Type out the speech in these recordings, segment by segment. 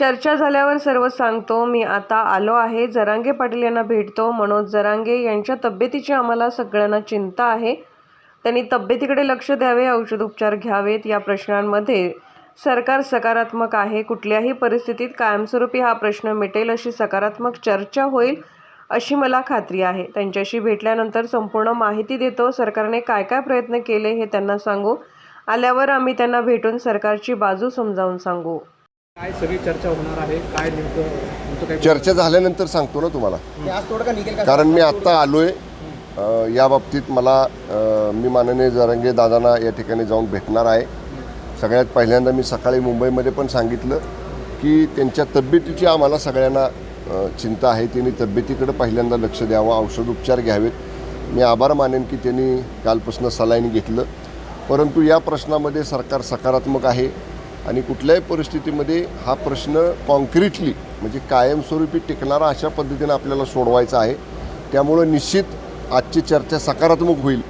चर्चा झाल्यावर सर्व सांगतो. मी आता आलो आहे. जरांगे पाटील यांना भेटतो. मनोज जरांगे यांच्या तब्येतीची आम्हाला सगळ्यांना चिंता आहे. त्यांनी तब्येतीकडे लक्ष द्यावे, औषधोपचार घ्यावेत. या प्रश्नांमध्ये सरकार सकारात्मक आहे. कुठल्याही परिस्थितीत कायमस्वरूपी हा प्रश्न मिटेल अशी सकारात्मक चर्चा होईल अशी मला खात्री आहे. त्यांच्याशी भेटल्यानंतर संपूर्ण माहिती देतो. सरकारने काय काय प्रयत्न केले हे त्यांना सांगू. आल्यावर आम्ही त्यांना भेटून सरकारची बाजू समजावून सांगू. काय सगळी चर्चा होणार आहे, काय नेमकं तुमचं काय चर्चा झाल्यानंतर सांगतो ना तुम्हाला, कारण मी आत्ता आलोय. या बाबतीत मला मी माननीय जरांगे दादांना या ठिकाणी जाऊन भेटणार आहे. सगळ्यात पहिल्यांदा मी सकाळी मुंबईमध्ये पण सांगितलं की त्यांच्या तब्येतीची आम्हाला सगळ्यांना चिंता आहे. त्यांनी तब्येतीकडे पहिल्यांदा लक्ष द्यावं, औषधोपचार घ्यावेत. मी आभार मानेन की त्यांनी कालपासून सलाईन घेतलं. परंतु या प्रश्नामध्ये सरकार सकारात्मक आहे आणि कुठल्याही परिस्थितीमध्ये हा प्रश्न कॉन्क्रीटली म्हणजे कायमस्वरूपी टिकणारा अशा पद्धतीने आपल्याला सोडवायचा आहे. त्यामुळं निश्चित आजची चर्चा सकारात्मक होईल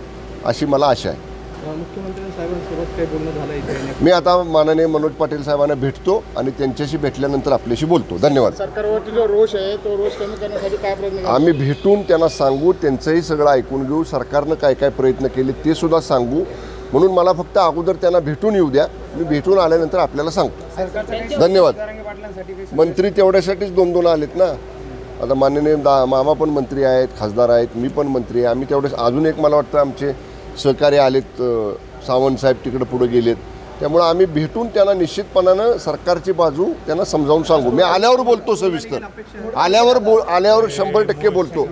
अशी मला आशा आहे. मुख्यमंत्री साहेबांसोबत काही बोलणं झालं इथे? मी आता माननीय मनोज पाटील साहेबांना भेटतो आणि त्यांच्याशी भेटल्यानंतर आपल्याशी बोलतो. धन्यवाद. सरकारवरती जो रोष आहे तो रोष कमी करण्यासाठी काय प्रयत्न आम्ही भेटून त्यांना सांगू, त्यांचंही सगळं ऐकून घेऊ. सरकारनं काय काय प्रयत्न केले ते सुद्धा सांगू. म्हणून मला फक्त अगोदर त्यांना भेटून येऊ द्या. मी भेटून आल्यानंतर आपल्याला सांगतो. धन्यवाद. मंत्री तेवढ्यासाठीच 2-2 आलेत ना. आता माननीय मामा पण मंत्री आहेत, खासदार आहेत, मी पण मंत्री आहे. आम्ही तेवढेच अजून एक मला वाटतं आमचे सहकारी आलेत, सावंत साहेब तिकडे पुढे गेलेत. त्यामुळं आम्ही भेटून त्यांना निश्चितपणानं सरकारची बाजू त्यांना समजावून सांगू. मी आल्यावर बोलतो सविस्तर, आल्यावर 100% बोलतो.